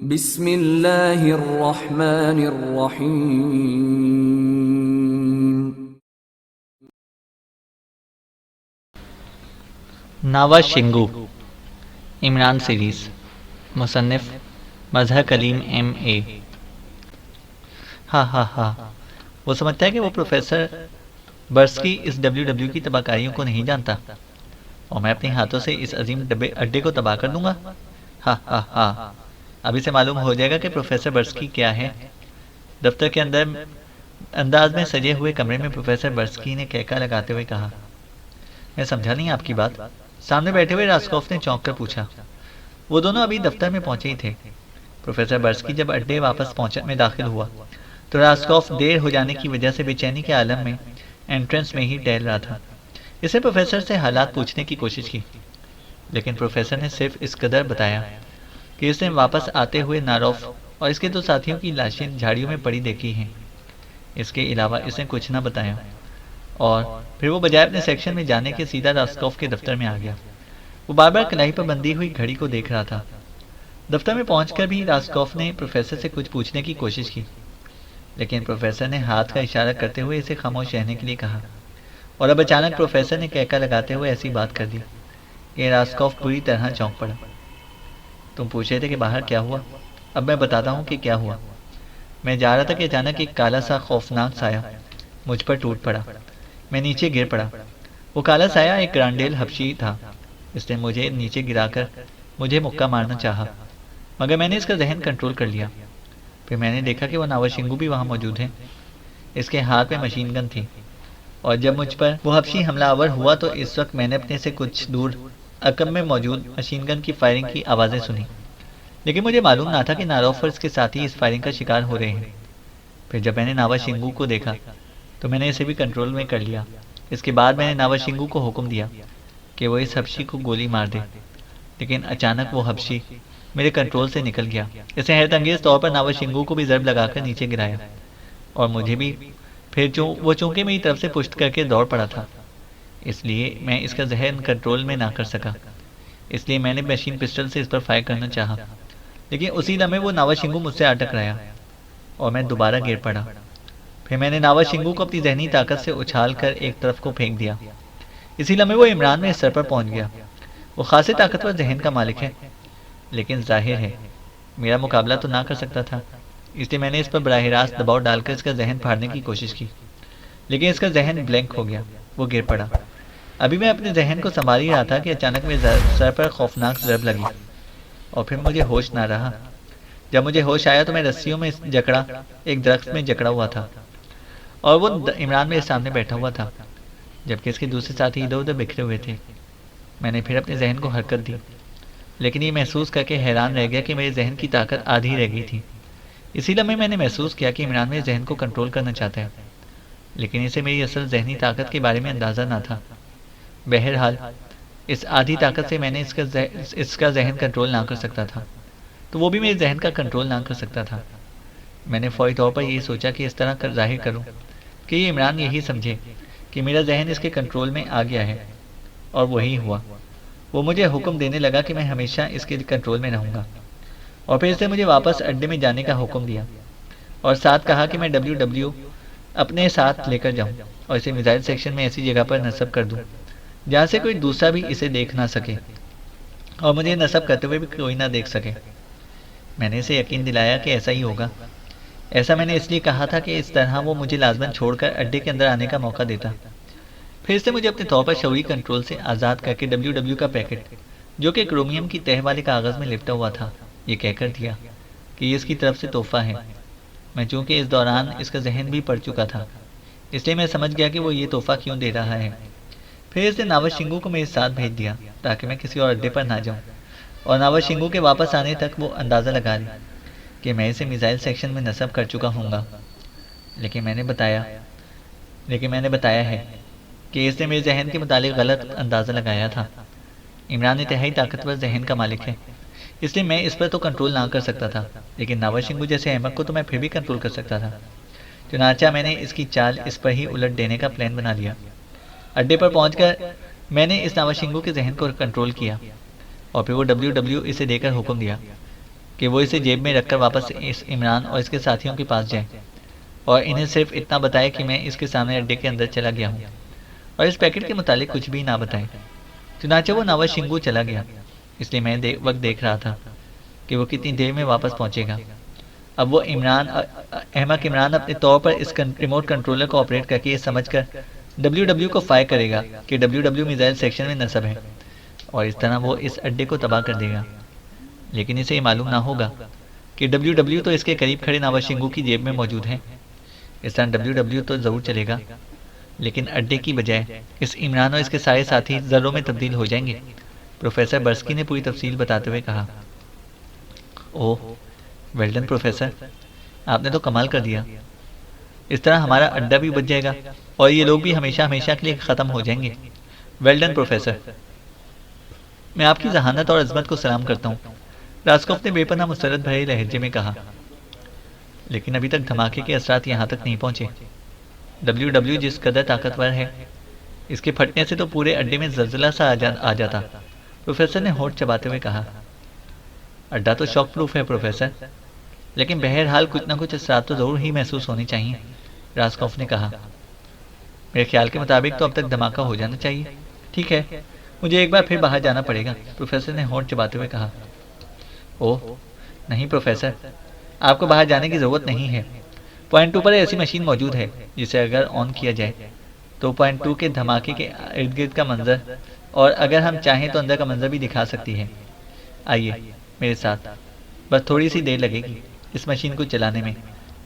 बिस्मिल्लाहिर्रहमानिर्रहीम। नावा शिंगू इमरान सीरीज़ मुसन्निफ़ मजहर कलीम M.A। हा वो समझता है कि वो प्रोफेसर बर्स्की इस डब्ल्यू की तबाहकारियों को नहीं जानता और मैं अपने हाथों से इस अजीम अड्डे को तबाह कर दूंगा। हा अभी से मालूम हो जाएगा कि प्रोफेसर बर्स्की क्या है। दफ्तर के अंदर अंदाज में सजे हुए कमरे में प्रोफेसर बर्स्की ने कहका लगाते हुए कहा, मैं समझा नहीं आपकी बात। सामने बैठे हुए रास्कोफ ने चौंक कर पूछा। वो दोनों अभी दफ्तर में पहुंचे ही थे। प्रोफेसर बर्स्की जब अड्डे वापस पहुंचने में दाखिल हुआ तो रास्कोफ देर हो जाने की वजह से बेचैनी के आलम में एंट्रेंस में ही टहल रहा था। इसने प्रोफेसर से हालात पूछने की कोशिश की, लेकिन प्रोफेसर ने सिर्फ इस कदर बताया कि इसने वापस आते हुए नारोफ और इसके दो साथियों की लाशें झाड़ियों में पड़ी देखी हैं। इसके अलावा इसने कुछ न बताया और फिर वो बजाय अपने सेक्शन में जाने के सीधा रास्कोफ के दफ्तर में आ गया। वो बार बार कलाई पर बंधी हुई घड़ी को देख रहा था। दफ्तर में पहुंचकर भी रास्कोफ ने प्रोफेसर से कुछ पूछने की कोशिश की, लेकिन प्रोफेसर ने हाथ का इशारा करते हुए इसे खामोश रहने के लिए कहा। और अब अचानक प्रोफेसर ने कहका लगाते हुए ऐसी बात कर दी कि रास्कोफ बुरी तरह चौंक पड़ा। तुम पूछ रहे थे कि बाहर क्या हुआ? अब मैं बताता हूँ कि क्या हुआ। मैं जा रहा था कि अचानक एक काला सा खौफनाक साया मुझ पर टूट पड़ा। मैं नीचे गिर पड़ा। वो काला साया एक ग्रांडेल हबशी था। इसने मुझे नीचे गिराकर मुझे मुक्का मारना चाहा, मगर मैंने इसका जहन कंट्रोल कर लिया। फिर मैंने देखा कि वो नावाशिंगू भी वहाँ मौजूद है। इसके हाथ में मशीन गन थी और जब मुझ पर वो हबशी हमलावर हुआ तो इस वक्त मैंने अपने से कुछ दूर अकब में मौजूद मशीन गन की फायरिंग की आवाज़ें सुनी, लेकिन मुझे मालूम ना था कि नारोफर्स के साथी इस फायरिंग का शिकार हो रहे हैं। फिर जब मैंने नावाशिंगू को देखा तो मैंने इसे भी कंट्रोल में कर लिया। इसके बाद मैंने नावाशिंगू को हुक्म दिया कि वो इस हबशी को गोली मार दे, लेकिन अचानक वो हबशी मेरे कंट्रोल से निकल गया। इसने हैरतअंगेज तौर पर नावाशिंगू को भी ज़रब लगाकर नीचे गिराया और मुझे भी। फिर वो चूंकि मेरी तरफ से पुश्त करके दौड़ पड़ा था, इसलिए मैं इसका जहन कंट्रोल में ना कर सका। इसलिए मैंने मशीन पिस्टल से इस पर फायर करना चाहा, लेकिन उसी लम्हे वो नावाशिंगू मुझसे आ टकराया और मैं दोबारा गिर पड़ा। फिर मैंने नावाशिंगू को अपनी जहनी ताकत से उछाल कर एक तरफ को फेंक दिया। इसी लम्हे वो इमरान में सर पर पहुंच गया। वो खासी ताकतवर जहन का मालिक है, लेकिन जाहिर है मेरा मुकाबला तो ना कर सकता था। इसलिए मैंने इस पर बराह रास्त दबाव डालकर इसका जहन फाड़ने की कोशिश की, लेकिन इसका जहन ब्लैंक हो गया। वो गिर पड़ा। अभी मैं अपने जहन को संभाल ही रहा था कि अचानक मेरे सर पर खौफनाक ज़रब लगी और फिर मुझे होश ना रहा। जब मुझे होश आया तो मैं रस्सियों में जकड़ा एक दरख्त में जकड़ा हुआ था और वो इमरान मेरे सामने बैठा हुआ था, जबकि इसके दूसरे साथी इधर उधर बिखरे हुए थे। मैंने फिर अपने जहन को हरकत दी, लेकिन ये महसूस करके हैरान रह गया कि मेरे जहन की ताकत आधी रह गई थी। इसी लम्हे मैंने महसूस किया कि इमरान मेरे जहन को कंट्रोल करना चाहता है, लेकिन इसे मेरी असल जहनी ताकत के बारे में अंदाज़ा ना था। बहरहाल इस आधी ताकत से मैंने इसका जहन कंट्रोल ना कर सकता था, तो वो भी मेरे जहन का कंट्रोल ना कर सकता था। मैंने फौरी तौर पर यही सोचा कि इस तरह कर जाहिर करूं कि ये इमरान यही समझे कि मेरा जहन इसके कंट्रोल में आ गया है, और वही हुआ। वो मुझे हुक्म देने लगा कि मैं हमेशा इसके कंट्रोल में रहूँगा, और फिर इसने मुझे वापस अड्डे में जाने का हुक्म दिया और साथ कहा कि मैं डब्ल्यू अपने साथ लेकर जाऊँ और इसे मिसाइल सेक्शन में ऐसी जगह पर नस्ब कर दूँ जहाँ से कोई दूसरा भी इसे देख ना सके और मुझे नस्ब करते हुए भी कोई ना देख सके। मैंने इसे यकीन दिलाया कि ऐसा ही होगा। ऐसा मैंने इसलिए कहा था कि इस तरह वो मुझे लाजमन छोड़कर अड्डे के अंदर आने का मौका देता। फिर से मुझे अपने तौर पर शौरी कंट्रोल से आज़ाद करके डब्ल्यू का पैकेट, जो कि क्रोमियम की तह वाले कागज़ में लिपटा हुआ था, ये कहकर दिया कि ये इसकी तरफ से तोहफा है। मैं चूंकि इस दौरान इसका जहन भी पड़ चुका था, इसलिए मैं समझ गया कि वो ये तोहफा क्यों दे रहा है। फिर इसने नावाशिंगू को मेरे साथ भेज दिया ताकि मैं किसी और अड्डे पर ना जाऊँ, और नावाशिंगू के वापस आने तक वो अंदाज़ा लगा ली कि मैं इसे मिसाइल सेक्शन में नस्ब कर चुका हूँगा। लेकिन मैंने बताया है कि इसने मेरे जहन के मुतालिक गलत अंदाज़ा लगाया था। इमरान इंतहाई ताकतवर जहन का मालिक है, इसलिए मैं इस पर तो कंट्रोल ना कर सकता था, लेकिन नावाशिंगू जैसे अहमक को तो मैं फिर भी कंट्रोल कर सकता था। चुनाचा मैंने इसकी चाल इस पर ही उलट देने का प्लान बना लिया। अड्डे पर पहुंचकर मैंने इस नावाशिंगू के जहन को कंट्रोल किया और फिर वो डब्ल्यू इसे देकर हुक्म दिया कि वो इसे जेब में रखकर वापस इस इमरान और इसके साथियों के पास जाए और इन्हें सिर्फ इतना बताए कि मैं इसके सामने अड्डे के अंदर चला गया हूँ और इस पैकेट के मुतालिक कुछ भी ना बताए। चुनाचे वो नवाज शिंगू चला गया, इसलिए मैं वक्त देख रहा था कि वो कितनी देर में वापस पहुंचेगा। अब वो अहमक इमरान अपने तौर पर इस रिमोट कंट्रोलर को ऑपरेट करके ये समझकर डब्ल्यू को फायर करेगा कि डब्ल्यू मिसाइल सेक्शन में नस्ब है और इस तरह वो इस अड्डे को तबाह कर देगा। लेकिन इसे ये मालूम ना होगा कि डब्ल्यू तो इसके करीब खड़े नवाज शिंगू की जेब में मौजूद है। इस तरह डब्ल्यू तो ज़रूर चलेगा, लेकिन अड्डे की बजाय इस इमरान और इसके सारे साथी ज़र्रों में तब्दील हो जाएंगे। प्रोफेसर बर्स्की ने पूरी तफसील बताते हुए कहा। ओह वेल्डन प्रोफेसर, आपने तो कमाल कर दिया। इस तरह हमारा अड्डा भी बच जाएगा और ये लोग भी हमेशा हमेशा के लिए ख़त्म हो जाएंगे। वेल्डन प्रोफेसर, मैं आपकी जहानत और अजमत को सलाम करता हूँ, रास्कोफ ने बेपनाह मुसरत भरे लहजे में कहा। लेकिन अभी तक धमाके के असरात यहाँ तक नहीं पहुँचे। डब्ल्यू जिस कदर ताकतवर है, इसके फटने से तो पूरे अड्डे में जल्जला सा आ जाता। प्रोफेसर ने होठ चबाते हुए कहा। अड्डा तो शॉक प्रूफ है प्रोफेसर, लेकिन बहरहाल कुछ ना कुछ असरात तो ज़रूर ही महसूस होने चाहिए, रास्कोफ ने कहा। मेरे ख्याल के मुताबिक तो अब तक धमाका हो जाना चाहिए। ठीक है, मुझे एक बार फिर बाहर जाना पड़ेगा, प्रोफेसर ने होठ चबाते हुए कहा। ओह नहीं प्रोफेसर, आपको बाहर जाने की ज़रूरत नहीं है। पॉइंट 2 पर ऐसी मशीन मौजूद है जिसे अगर ऑन किया जाए तो पॉइंट 2 के धमाके के इर्द गिर्द का मंजर और अगर हम चाहें तो अंदर का मंजर भी दिखा सकती है। आइए मेरे साथ, बस थोड़ी सी देर लगेगी इस मशीन को चलाने में,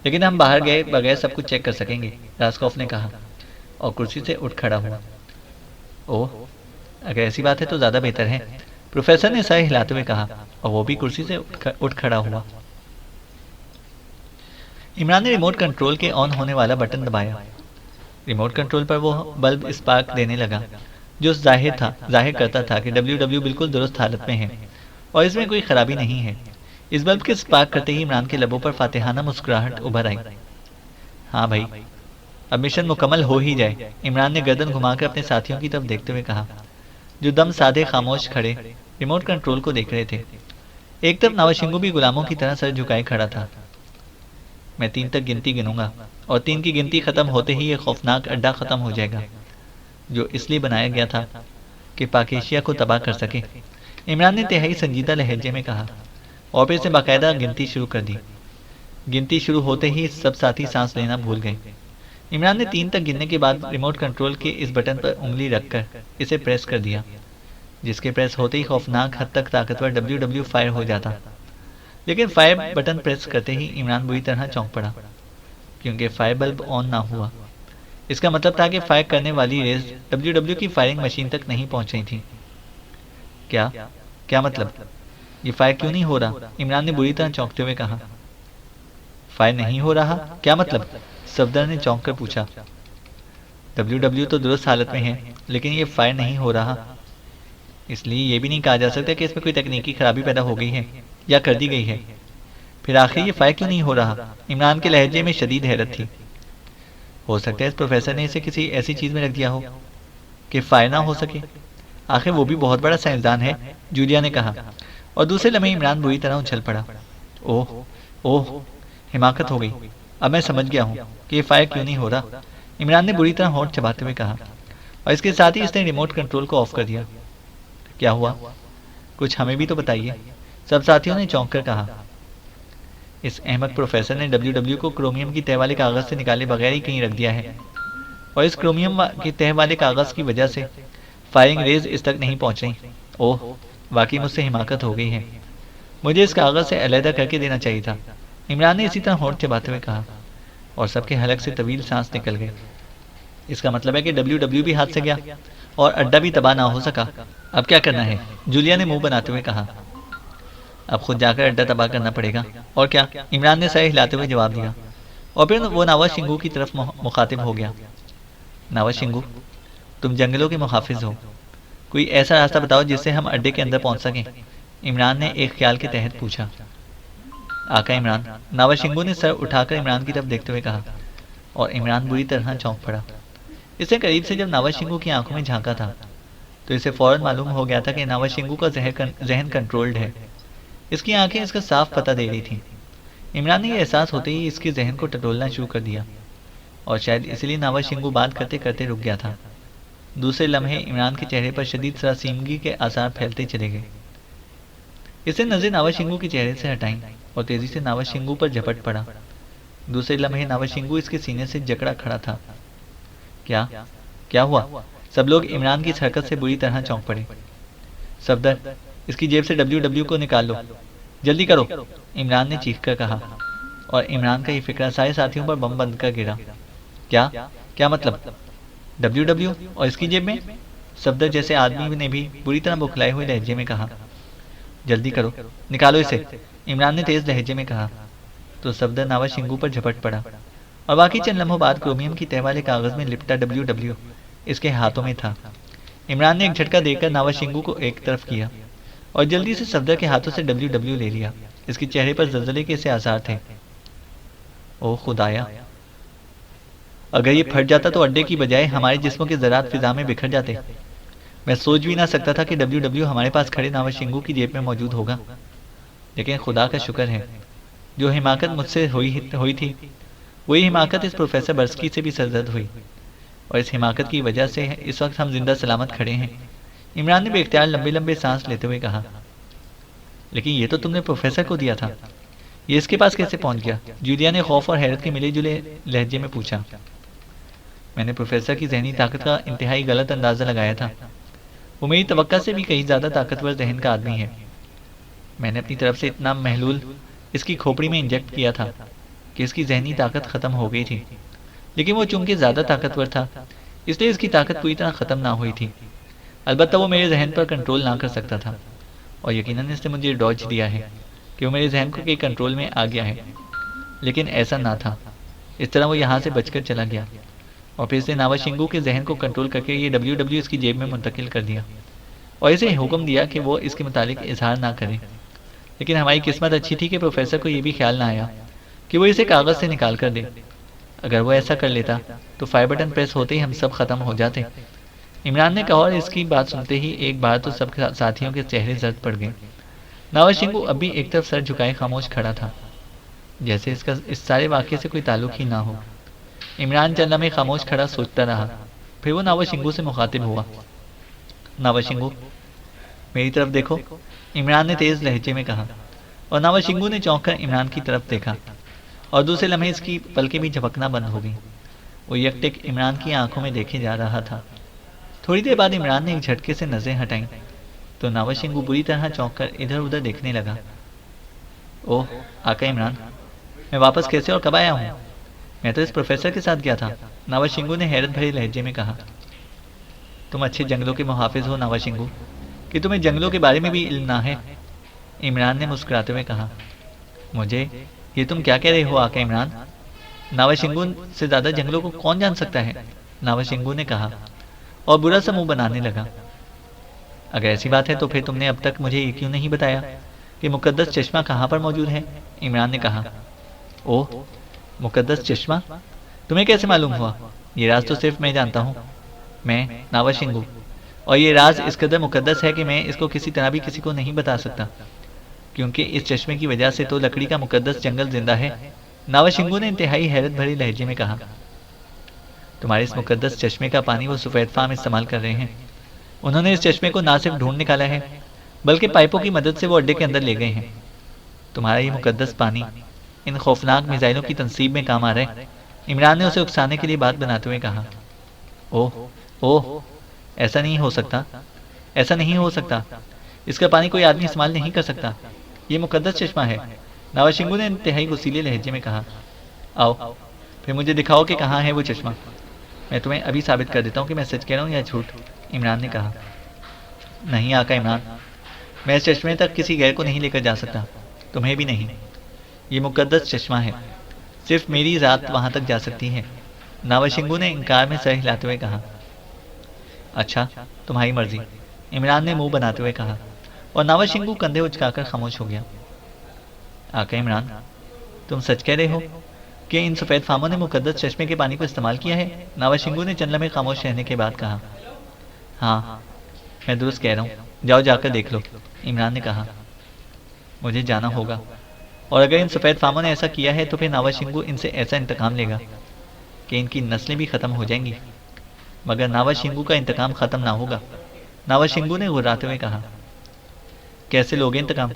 लेकिन हम बाहर गए बगैर सब कुछ चेक कर सकेंगे, रास्कोफ ने कहा और कुर्सी से उठ खड़ा हुआ। ओह अगर ऐसी बात है तो ज़्यादा बेहतर है, प्रोफेसर ने सर हिलाते हुए कहा और वो भी कुर्सी से उठ खड़ा हुआ। इमरान ने रिमोट कंट्रोल के ऑन होने वाला बटन दबाया। रिमोट कंट्रोल पर वो बल्ब स्पार्क देने लगा जो जाहिर करता था कि डब्ल्यू बिल्कुल दुरुस्त हालत में है और इसमें कोई खराबी नहीं है। इस बल्ब के स्पार्क करते ही इमरान के लबों पर फातिहाना मुस्कुराहट उभर आई। हाँ भाई, अब मिशन मुकम्मल हो ही जाए, इमरान ने गर्दन घुमाकर अपने साथियों की तरफ देखते हुए कहा, जो दम साधे खामोश खड़े रिमोट कंट्रोल को देख रहे थे। एक तरफ नवाज शिंगू भी गुलामों की तरह सर झुकाए खड़ा था। मैं 3 तक गिनती गिनूंगा और 3 की गिनती खत्म होते ही ये खौफनाक अड्डा खत्म हो जाएगा, जो इसलिए बनाया गया था कि पाकिस्तान को तबाह कर सके, इमरान ने तिहाई संजीदा लहजे में कहा और फिर से बाकायदा गिनती शुरू कर दी। गिनती शुरू होते ही सब साथी सांस लेना भूल गए। इमरान ने 3 तक गिनने के बाद रिमोट कंट्रोल के इस बटन पर उंगली रखकर इसे प्रेस कर दिया, जिसके प्रेस होते ही खौफनाक हद तक ताकतवर डब्ल्यू फायर हो जाता। लेकिन फायर बटन प्रेस करते ही इमरान बुरी तरह चौंक पड़ा, क्योंकि फायर बल्ब ऑन ना हुआ। इसका मतलब था कि फायर करने वाली रेस डब्ल्यू की फायरिंग मशीन तक नहीं पहुंच रही थी। क्या मतलब? ये फायर क्यों नहीं हो रहा? इमरान ने बुरी तरह चौंकते हुए कहा। फायर नहीं हो रहा? क्या मतलब? सफदर ने चौंक कर पूछा। डब्ल्यू तो दुरुस्त हालत में है, लेकिन ये फायर नहीं हो रहा। इसलिए ये भी नहीं कहा जा सकता कि इसमें कोई तकनीकी खराबी पैदा हो गई है या कर दी गई है। फिर आखिर ये फायर क्यों नहीं हो रहा? इमरान के लहजे में शदीद हैरत थी। हो सकता है इस प्रोफेसर ने इसे किसी ऐसी चीज़ में रख दिया हो कि फायर ना हो सके। आखिर वो भी बहुत बड़ा साइंसदान है, जूलिया ने कहा, और दूसरे लम्हे इमरान बुरी तरह उछल पड़ा। ओह हिमाकत हो गई। अब मैं समझ गया हूँ कि ये फायर क्यों नहीं हो रहा, इमरान ने बुरी तरह होंठ चबाते हुए कहा, और इसके साथ ही इसने रिमोट कंट्रोल को ऑफ कर दिया। क्या हुआ? कुछ हमें भी तो बताइए, सब साथियों ने चौंक कर कहा। इस अहमद प्रोफेसर ने डब्ल्यू को क्रोमियम की तह वाले कागज से निकाले बगैर ही कहीं रख दिया है, और इस क्रोमियम की तह वाले कागज की वजह से फायरिंग रेज इस तक नहीं पहुंच रही। ओह वाकई मुझसे हिमाकत हो गई है, मुझे इस कागज से अलहदा करके देना चाहिए था, इमरान ने इसी तरह होंठ चबाते हुए कहा, और सबके हलक से तवील सांस निकल गए। इसका मतलब है कि डब्ल्यू भी हाथ से गया और अड्डा भी तबाह ना हो सका। अब क्या करना है? जूलिया ने मुंह बनाते हुए कहा। अब खुद जाकर अड्डा तबाह करना पड़ेगा। और क्या? इमरान ने सर हिलाते हुए जवाब दिया, और फिर वो नवाज शिंगू की तरफ मुखातिब हो गया। नवाज शिंगू, तुम जंगलों के मुहाफिज हो, कोई ऐसा रास्ता बताओ जिससे हम अड्डे के अंदर पहुंच सकें, इमरान ने एक ख्याल के तहत पूछा। आका इमरान, नवाज शिंगू ने सर उठाकर इमरान की तरफ देखते हुए कहा, और इमरान बुरी तरह चौंक पड़ा। इससे करीब से जब नवाज शिंगू की आंखों में झांका था तो इसे फौरन मालूम हो गया था कि नवाज शिंगू का जहन कंट्रोल्ड है। इसकी आंखें इसका साफ पता दे रही थीं। इमरान ने यह एहसास होते ही इसके जहन को टटोलना शुरू कर दिया, और शायद इसलिए नावाशिंगू बात करते करते रुक गया था। दूसरे लम्हे इमरान के चेहरे पर शदीद सरासीमगी के आसार फैलते चले गए। इसे नजर नावाशिंगू के चेहरे से हटाई और तेजी से नावाशिंगू पर झपट पड़ा। दूसरे लम्हे नावाशिंगू इसके सीने से जकड़ा खड़ा था। क्या क्या हुआ? सब लोग इमरान की इस हरकत से बुरी तरह चौंक पड़े। सफदर, इसकी जेब से WW को निकाल लो, जल्दी करो, इमरान ने चीख कर कहा, और इमरान का ये फिक्रा सारे साथियों पर बम बंद कर गिरा। क्या क्या मतलब? WW और इसकी जेब में? सफदर जैसे आदमी ने भी बुरी तरह बुखलाए हुए लहजे में कहा। जल्दी करो, निकालो इसे, इमरान ने तेज लहजे में कहा। तो सफदर नावाशिंगू पर झपट पड़ा, और बाकी चंद लम्हों बाद क्रोमियम की तह वाले कागज में लिपटा WW इसके हाथों में था। इमरान ने एक झटका देकर नावाशिंगू को एक तरफ किया और जल्दी से सफदर के हाथों से WW ले लिया। इसके चेहरे पर जल्जले के से आसार थे। ओह खुदाया, अगर ये फट जाता तो अड्डे की बजाय हमारे जिस्मों के ज़रात फिजा में बिखर जाते। मैं सोच भी ना सकता था कि WW हमारे पास खड़े नावाशिंगू की जेब में मौजूद होगा। लेकिन खुदा का शुक्र है, जो हिमाकत मुझसे हुई थी, वही हिमाकत इस प्रोफेसर बर्स्की से भी सरजद हुई, और इस हिमाकत की वजह से इस वक्त हम जिंदा सलामत खड़े हैं। इमरान ने बेख्तियार लंबे लंबे सांस लेते हुए कहा। लेकिन ये तो तुमने प्रोफेसर को दिया था, ये इसके पास कैसे पहुंच गया? जूलिया ने खौफ और हैरत के मिले जुले लहजे में पूछा। मैंने प्रोफेसर की जहनी ताकत का इंतहाई गलत अंदाजा लगाया था। वो मेरी तवक्का से भी कहीं ज़्यादा ताकतवर जहन का आदमी है। मैंने अपनी तरफ से इतना महलूल इसकी खोपड़ी में इंजेक्ट किया था कि इसकी जहनी ताकत ख़त्म हो गई थी। लेकिन वो चूंकि ज़्यादा ताकतवर था, इसलिए इसकी ताकत पूरी तरह ख़त्म ना हुई थी। अलबत्ता वो मेरे जहन पर कंट्रोल ना कर सकता था, और यकीनन इसने मुझे डॉज दिया है कि वो मेरे जहन के कंट्रोल में आ गया है। लेकिन ऐसा ना था। इस तरह वो यहाँ से बचकर चला गया, और फिर से नावाशिंगू के जहन को कंट्रोल करके ये WW इसकी जेब में मुंतकिल कर दिया, और इसे हुक्म दिया कि वो इसके मुतालिक इजहार ना करे। लेकिन हमारी किस्मत अच्छी थी कि प्रोफेसर को ये भी ख्याल ना आया कि वो इसे कागज़ से निकाल कर दे। अगर वो ऐसा कर लेता तो फायर बटन प्रेस होते ही हम सब ख़त्म हो जाते, इमरान ने कहा। और इसकी बात सुनते ही एक बार तो सब साथियों के चेहरे जर्द पड़ गए। नावाशिंगू अब भी एक तरफ सर झुकाए खामोश खड़ा था, जैसे इसका इस सारे वाक़े से कोई ताल्लुक ही ना हो। इमरान चंदा में खामोश खड़ा सोचता रहा। फिर वो नावाशिंगू से मुखातिब हुआ। नावाशिंगू, मेरी तरफ देखो, इमरान ने तेज़ लहजे में कहा, और नावाशिंगू ने चौंक कर इमरान की तरफ देखा, और दूसरे लम्हे इसकी पलकें भी झपकना बंद हो गईं। वो यकटिक इमरान की आंखों में देखे जा रहा था। थोड़ी देर बाद इमरान ने एक झटके से नज़रें हटाईं तो नावाशिंगू बुरी तरह चौंक कर इधर उधर देखने लगा। ओह आका इमरान, मैं वापस कैसे और कब आया हूँ? मैं तो इस प्रोफेसर के साथ गया था, नावाशिंगू ने हैरत भरे लहजे में कहा। तुम अच्छे जंगलों के मुहाफिज हो नावाशिंगू, कि तुम्हें जंगलों के बारे में भी इल्म ना है, इमरान ने मुस्कुराते हुए कहा। मुझे ये तुम क्या कह रहे हो आका इमरान? नावाशिंगू से ज़्यादा जंगलों को कौन जान सकता है? नावाशिंगू ने कहा, और बुरा सा मुंह बनाने लगा। अगर ऐसी बात है तो फिर तुमने अब तक मुझे ये क्यों नहीं बताया कि मुकद्दस चश्मा कहाँ पर मौजूद है? इमरान ने कहा। ओह मुकद्दस चश्मा, तुम्हें कैसे मालूम हुआ? ये राज तो सिर्फ मैं जानता हूँ, मैं नावाशिंगू, और ये राज इस कदर मुकद्दस है कि मैं इसको किसी तरह भी किसी को नहीं बता सकता, क्योंकि इस चश्मे की वजह से तो लकड़ी का मुकद्दस जंगल जिंदा है। नावाशिंगू ने इंतहाई हैरत भरी लहजे में कहा। तुम्हारे इस मुकद्दस चश्मे का पानी वो सफ़ेद फार्म इस्तेमाल कर रहे हैं। उन्होंने इस चश्मे को ना सिर्फ ढूंढ निकाला है, बल्कि पाइपों की मदद से वो अड्डे के अंदर ले गए हैं। तुम्हारा ये मुकद्दस पानी इन खौफनाक मिसाइलों की तनसीब में काम आ रहा है, इमरान ने उसे उकसाने के लिए बात बनाते हुए कहा। ओह ओह, ऐसा नहीं हो सकता, ऐसा नहीं हो सकता, इसका पानी कोई आदमी इस्तेमाल नहीं कर सकता, ये मुकद्दस चश्मा है, नावाशिंगू ने इंतहाई गुस्सीले लहजे में कहा। आओ फिर मुझे दिखाओ कि कहाँ है वो चश्मा, मैं तुम्हें अभी साबित कर देता हूँ कि मैं सच कह रहा हूँ या झूठ, इमरान ने कहा। नहीं आका इमरान, मैं इस चश्मे तक किसी गैर को नहीं लेकर जा सकता, तुम्हें भी नहीं। ये मुकद्दस चश्मा है, सिर्फ मेरी ज़ात वहाँ तक जा सकती है, नावाशिंगू ने इनकार में सर हिलाते हुए कहा। अच्छा तुम्हारी मर्जी, इमरान ने मुंह बनाते हुए कहा, और नावाशिंगू कंधे उचकाकर खामोश हो गया। आका इमरान, तुम सच कह रहे हो कि इन सफ़ेद फामों ने मुकद्दस चश्मे के पानी को इस्तेमाल किया है? नावाशिंगू ने चंद लम्हे खामोश रहने के बाद कहा। हाँ मैं दुरुस्त कह रहा हूँ, जाओ जाकर देख लो, इमरान ने कहा। मुझे जाना होगा, और अगर इन सफ़ेद फामों ने ऐसा किया है तो फिर नावाशिंगू इनसे ऐसा इंतकाम लेगा कि इनकी नस्लें भी ख़त्म हो जाएंगी। मगर नावाशिंगू का इंतकाम ख़त्म ना होगा। नावाशिंगू ने घुर्राते हुए कहा। कैसे लोगे इंतकाम?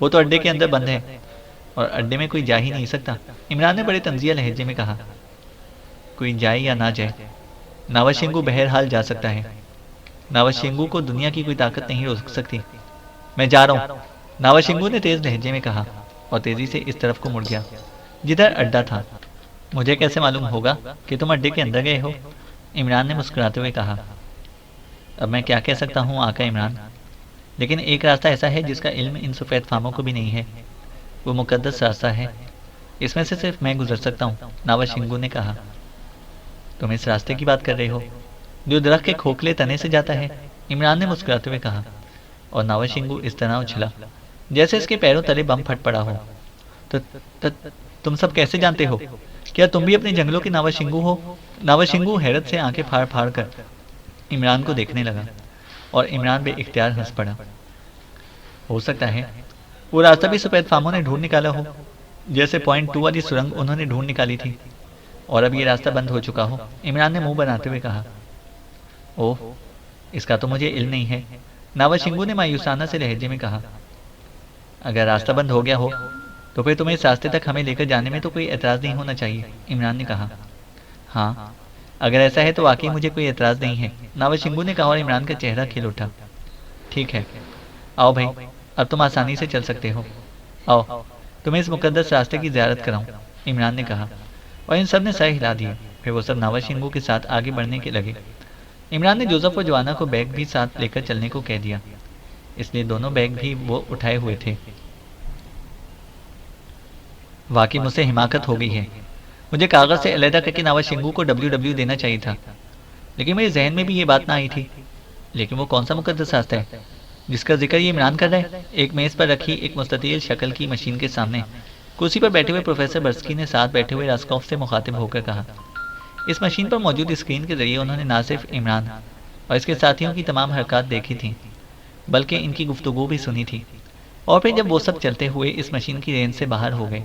वो तो अड्डे के अंदर बंद है और अड्डे में कोई जा ही नहीं सकता। इमरान ने बड़े तंजिया लहजे में कहा। कोई जाए या ना जाए, नावाशिंगू बहरहाल जा सकता है। नावाशिंगू को दुनिया की कोई ताकत नहीं रोक सकती। मैं जा रहा हूँ, नावाशिंगू ने तेज लहजे में कहा और तेजी से इस तरफ को मुड़ गया जिधर अड्डा था। मुझे कैसे मालूम होगा कि तुम अड्डे के अंदर गए हो? इमरान ने मुस्कुराते हुए कहा। अब मैं क्या कह सकता हूँ आका इमरान, लेकिन एक रास्ता ऐसा है जिसका इल्म इन सफ़ेद फामों को भी नहीं है। वो मुकद्दस रास्ता है, इसमें से सिर्फ मैं गुजर सकता हूँ, नावाशिंगू ने कहा। तुम इस रास्ते की बात कर रहे हो जो दरख्त के खोखले तने से जाता है? इमरान ने मुस्कुराते हुए कहा, और नावाशिंगू इस तरह उछला जैसे इसके पैरों तले बम फट पड़ा हो। तो, तो तुम सब कैसे जानते हो? क्या तुम भी अपने जंगलों के नावाशिंगू हो? नावाशिंगू हैरत से आंखें फाड़ फाड़ कर इमरान को देखने लगा और इमरान बेइख्तियार हंस पड़ा। हो सकता है वो रास्ता भी सफ़ेद फामों ने ढूंढ निकाला हो, जैसे पॉइंट 2 वाली सुरंग उन्होंने ढूंढ निकाली थी, और अब ये रास्ता बंद हो चुका हो। इमरान ने मुंह बनाते हुए कहा। ओह, इसका तो मुझे इल्म नहीं है, नावाशिंगू ने मायूसाना से लहजे में कहा। अगर रास्ता बंद हो गया हो तो फिर तुम्हें इस रास्ते तक हमें लेकर जाने में तो कोई एतराज़ नहीं होना चाहिए, इमरान ने कहा। हाँ, अगर ऐसा है तो वाकई मुझे कोई एतराज़ नहीं है, नावाशिंगू ने कहा और इमरान का चेहरा खिल उठा। ठीक है, आओ भाई, अब तुम आसानी से चल सकते हो। आओ, तुम्हें इस मुकद्दस रास्ते की ज़ियारत कराऊं, इमरान ने कहा, और इन सब ने सर हिला दिए। फिर वो सब नावाशिंगू के साथ आगे बढ़ने के लगे। इमरान ने जोसेफ और जोआना को बैग भी साथ लेकर चलने को कह दिया, इसलिए दोनों बैग भी वो उठाए हुए थे। वाकई मुझसे हिमाकत हो गई है। मुझे कागज़ से अलहदा करके नावाशिंगू को WW देना चाहिए था, लेकिन मेरे जहन में भी ये बात ना आई थी। लेकिन वो कौन सा मुकद्दस रास्ता है जिसका जिक्र ये इमरान कर रहा है? एक मेज़ पर रखी एक मुस्ततील शक्ल की मशीन के सामने कुर्सी पर बैठे हुए प्रोफेसर बर्स्की ने साथ बैठे हुए रास्कॉफ से मुखातिब होकर कहा। इस मशीन पर मौजूद स्क्रीन के जरिए उन्होंने ना सिर्फ इमरान और इसके साथियों की तमाम हरकत देखी थी, बल्कि इनकी गुफ्तगू भी सुनी थी। और फिर जब वो सब चलते हुए इस मशीन की रेंज से बाहर हो गए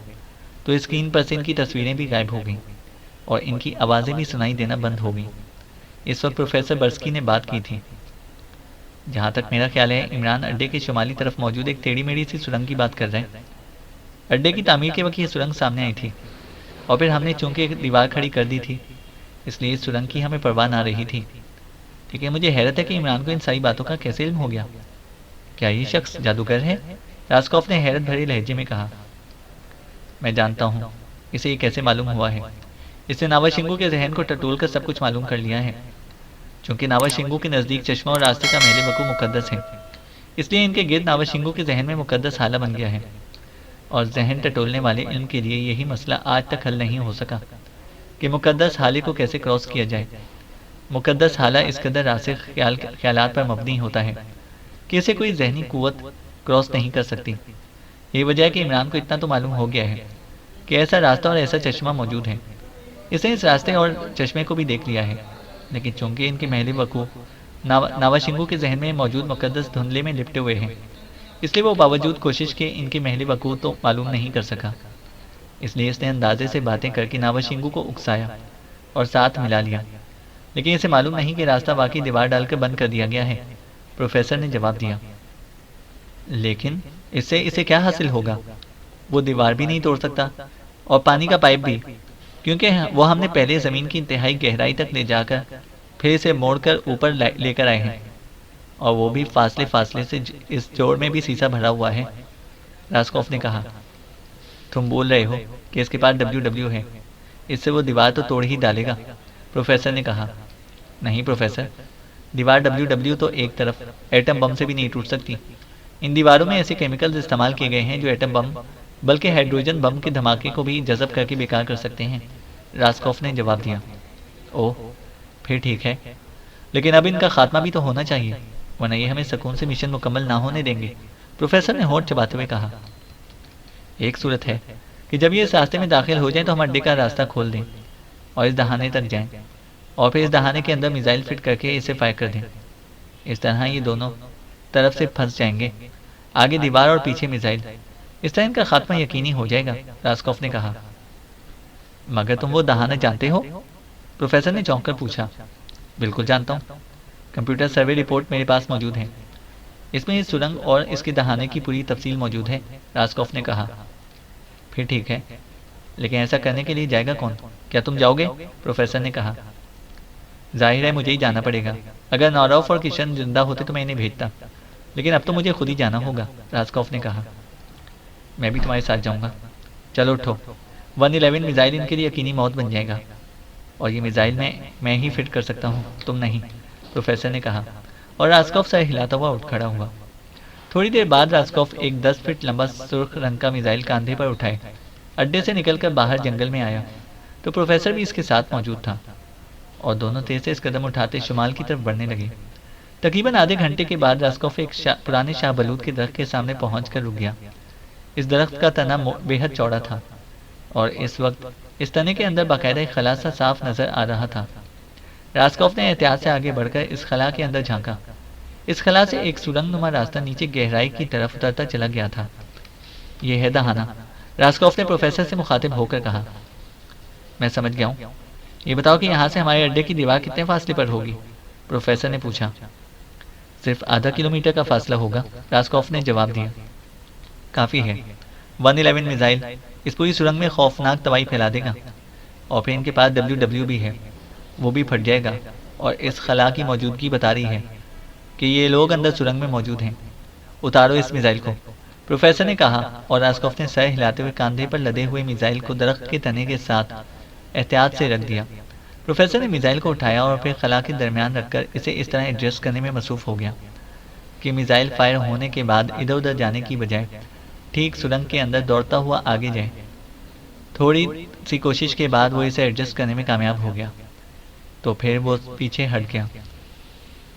तो स्क्रीन पर से इनकी तस्वीरें भी गायब हो गईं और इनकी आवाज़ें भी सुनाई देना बंद हो गईं। इस वक्त प्रोफेसर बर्स्की ने बात की थी। जहाँ तक मेरा ख्याल है, इमरान अड्डे के शुमाली तरफ मौजूद एक टेढ़ी मेढ़ी सी सुरंग की बात कर रहे हैं। अड्डे की तामीर के वक्त ये सुरंग सामने आई थी और फिर हमने चूंकि एक दीवार खड़ी कर दी थी, इसलिए इस सुरंग की हमें परवाह ना रही थी। ठीक है, मुझे हैरत है कि इमरान को इन सारी बातों का कैसे इल्म हो गया। क्या ये शख्स जादूगर है? रास्कॉफ ने हैरत भरे लहजे में कहा। मैं जानता हूँ इसे ये कैसे मालूम हुआ है। इसने नावाशिंगू के जहन को टटोल कर सब कुछ मालूम कर लिया है। चूंकि नावाशिंगू के नज़दीक चश्मा और रास्ते का महल वकू मुकद्दस है, इसलिए इनके गिर्द नावाशिंगू के जहन में मुकद्दस हाला बन गया है, और जहन टटोलने वाले इल्म के लिए यही मसला आज तक हल नहीं हो सका कि मुकद्दस हाले को कैसे क्रॉस किया जाए। मुकद्दस हाला इस कदर रासिख ख्यालात पर मबनी होता है कि इसे कोई जहनी कुव्वत क्रॉस नहीं कर सकती। यही वजह है कि इमरान को इतना तो मालूम हो गया है कि ऐसा रास्ता और ऐसा चश्मा मौजूद है। इसने इस रास्ते और चश्मे को भी देख लिया है, लेकिन चूंकि इनके महल वकू नावाशिंगू के जहन में मौजूद मुकद्दस धुंधले में लिपटे हुए हैं, इसलिए वो बावजूद कोशिश के इनके महल वकू तो मालूम नहीं कर सका। इसलिए इसने अंदाजे से बातें करके नावाशिंगू को उकसाया और साथ मिला लिया, लेकिन इसे मालूम नहीं कि रास्ता वाकई दीवार डालकर बंद कर दिया गया है। प्रोफेसर ने जवाब दिया। लेकिन इससे इसे क्या हासिल होगा? वो दीवार भी नहीं तोड़ सकता और पानी का पाइप भी, क्योंकि वो हमने पहले ज़मीन की इंतहाई गहराई तक ले जाकर फिर इसे मोड़कर ऊपर लेकर आए हैं, और वो भी फासले फासले से इस जोड़ में भी शीशा भरा हुआ है। रास्कॉफ ने कहा। तुम बोल रहे हो कि इसके पास WW है, इससे वो दीवार तो तोड़ ही डालेगा, प्रोफेसर ने कहा। नहीं प्रोफेसर, दीवार WW तो एक तरफ एटम बम से भी नहीं टूट सकती। इन दीवारों में ऐसे केमिकल्स इस्तेमाल किए गए हैं जो एटम बम बल्कि हाइड्रोजन बम के धमाके को भी जज़ब करके बेकार कर सकते हैं, रास्कॉफ ने जवाब दिया। ओह, फिर ठीक है, लेकिन अब इनका खात्मा भी तो होना चाहिए, वरना ये हमें सुकून से मिशन मुकम्मल ना होने देंगे, प्रोफेसर ने होंठ चबाते हुए कहा। एक सूरत है कि जब ये इस रास्ते में दाखिल हो जाएं तो हम अड्डे का रास्ता खोल दें और इस दहाने तक जाएं, और फिर इस दहाने के अंदर मिसाइल फिट करके इसे फायर कर दें। इस तरह ये दोनों तरफ से फंस जाएंगे, आगे दीवार और पीछे मिसाइल, इस तरह इनका खात्मा यकीनी हो जाएगा, रास्कॉफ ने कहा। मगर तुम वो दहाना जानते हो? प्रोफेसर ने चौंक कर पूछा। बिल्कुल जानता हूँ। कंप्यूटर सर्वे रिपोर्ट मेरे पास मौजूद है। इसमें इस सुरंग और इसके दहाने की पूरी तफसील मौजूद है, रास्कॉफ ने कहा। फिर ठीक है, लेकिन ऐसा करने के लिए जाएगा कौन? क्या तुम जाओगे? प्रोफेसर ने कहा। जाहिर है मुझे ही जाना पड़ेगा। अगर नौरव और किशन जिंदा होते तो मैं इन्हें भेजता, लेकिन अब तो मुझे खुद ही जाना होगा, रास्कॉफ ने कहा। मैं भी तुम्हारे साथ जाऊंगा। चलो उठो। 111 मिसाइल इनके लिए यकीनी मौत बन जाएगा, और ये मिसाइल मैं ही फिट कर सकता हूँ, तुम नहीं, प्रोफेसर ने कहा। और रास्कॉफ सर हिलाता हुआ उठ खड़ा हुआ। थोड़ी देर बाद रास्कॉफ एक 10 फीट लंबा सुर्ख रंग का मिसाइल कांधे पर उठाए अड्डे से निकलकर बाहर जंगल में आया, तो प्रोफेसर भी इसके साथ मौजूद था, और दोनों तेज से कदम उठाते शुमाल की तरफ बढ़ने लगे। तकरीबन आधे घंटे के बाद रास्कॉफ एक पुराने शाहबलूत के दरख्त के सामने पहुंचकर रुक गया। इस दरख्त का तना बेहद चौड़ा था, और इस वक्त इस तने के अंदर बाकायदा एक खला सा साफ नजर आ रहा था। रास्कॉफ ने एहतियात से आगे बढ़कर इस खला के अंदर झांका। इस खला से एक सुरंग नुमा रास्ता नीचे गहराई की तरफ उतरता चला गया था। यह है दहाना, रास्कॉफ ने प्रोफेसर से मुखातिब होकर कहा। मैं समझ गया हूँ। ये बताओ कि यहाँ से हमारे अड्डे की दीवार कितने फासले पर होगी? प्रोफेसर ने पूछा। सिर्फ आधा किलोमीटर का फासला होगा, रास्कॉफ ने जवाब दिया। काफ़ी है। 111 मिसाइल इस पूरी सुरंग में खौफनाक तबाही फैला देगा, और फिर इनके पास WW भी है, वो भी फट जाएगा। और इस खला की मौजूदगी बता रही है कि ये लोग अंदर सुरंग में मौजूद हैं। उतारो इस मिसाइल को, प्रोफेसर ने कहा, और रास्कॉफ ने सर हिलाते हुए कांधे पर लदे हुए मिसाइल को दरख्त के तने के साथ एहतियात से रख दिया। प्रोफेसर ने मिसाइल को उठाया और फिर खला के दरमियान रखकर इसे इस तरह एडजस्ट करने में मसरूफ हो गया कि मिसाइल फायर होने के बाद इधर उधर जाने की बजाय ठीक सुरंग के अंदर दौड़ता हुआ आगे जाए। थोड़ी सी कोशिश के बाद वो इसे एडजस्ट करने में कामयाब हो गया, तो फिर वो पीछे हट गया।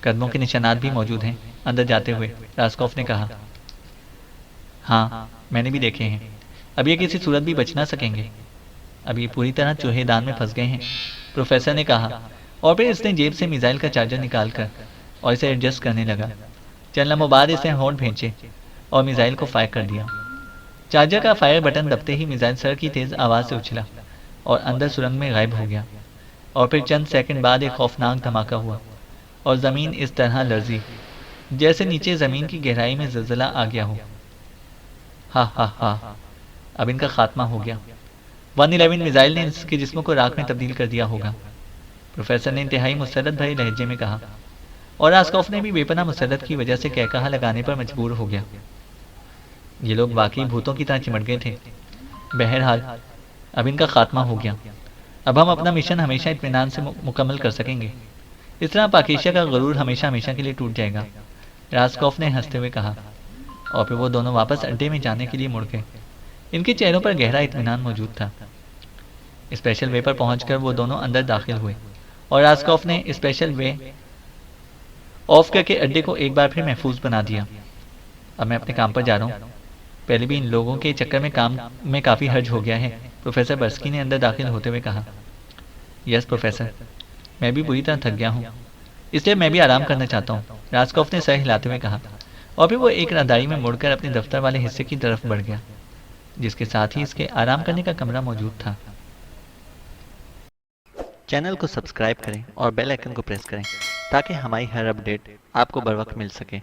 कदमों के निशानात भी मौजूद हैं अंदर जाते हुए, रास्कॉफ ने कहा। हाँ, मैंने भी देखे हैं। अब ये किसी सूरत भी बच ना सकेंगे। अब ये पूरी तरह चूहेदान में फंस गए हैं, प्रोफेसर ने कहा, और फिर इसने जेब से मिसाइल का चार्जर निकाल कर और इसे एडजस्ट करने लगा। चंद लम्हों बाद इसने हॉर्न भेजे और मिसाइल को फायर कर दिया। चार्जर का फायर बटन दबते ही मिसाइल सर की तेज आवाज़ से उछला और अंदर सुरंग में गायब हो गया। और फिर चंद सेकंड बाद एक खौफनाक धमाका हुआ और ज़मीन इस तरह लर्जी जैसे नीचे ज़मीन की गहराई में ज़लज़ला आ गया हो। हा हा हा, अब इनका खात्मा हो गया। 111 मिसाइल ने इसके जिस्मों को राख में तब्दील कर दिया होगा, प्रोफेसर ने इंतहाई मुसरत भरे लहजे में कहा, और रास्कॉफ ने भी बेपनाह मुसरत की वजह से कहकहा लगाने पर मजबूर हो गया। ये लोग वाकई भूतों की तरह चिमट गए थे। बहरहाल अब इनका खात्मा हो गया। अब हम अपना मिशन हमेशा इत्मीनान से मुकम्मल कर सकेंगे। इस तरह पाकिस्तान का गरूर हमेशा हमेशा के लिए टूट जाएगा, रास्कॉफ ने हंसते हुए कहा। और फिर वो दोनों वापस अड्डे में जाने के लिए मुड़ गए। इनके चेहरों पर गहरा इत्मीनान मौजूद था। स्पेशल वे पर पहुंचकर वो दोनों अंदर दाखिल हुए, और रास्कॉफ ने स्पेशल वे ऑफ करके अड्डे को एक बार फिर महफूज बना दिया। अब मैं अपने काम पर जा रहा हूँ। पहले भी इन लोगों के चक्कर में काम में काफ़ी हर्ज हो गया है, प्रोफेसर बर्स्की ने अंदर दाखिल होते हुए कहा। यस प्रोफेसर, मैं भी बुरी तरह थक गया हूँ, इसलिए मैं भी आराम करना चाहता हूँ, रास्कॉफ ने सर हिलाते हुए कहा। और फिर वो एक राहदारी में मुड़कर अपने दफ्तर वाले हिस्से की तरफ बढ़ गया, जिसके साथ ही इसके आराम करने का कमरा मौजूद था। चैनल को सब्सक्राइब करें और बेल आइकन को प्रेस करें ताकि हमारी हर अपडेट आपको बर वक्त मिल सके।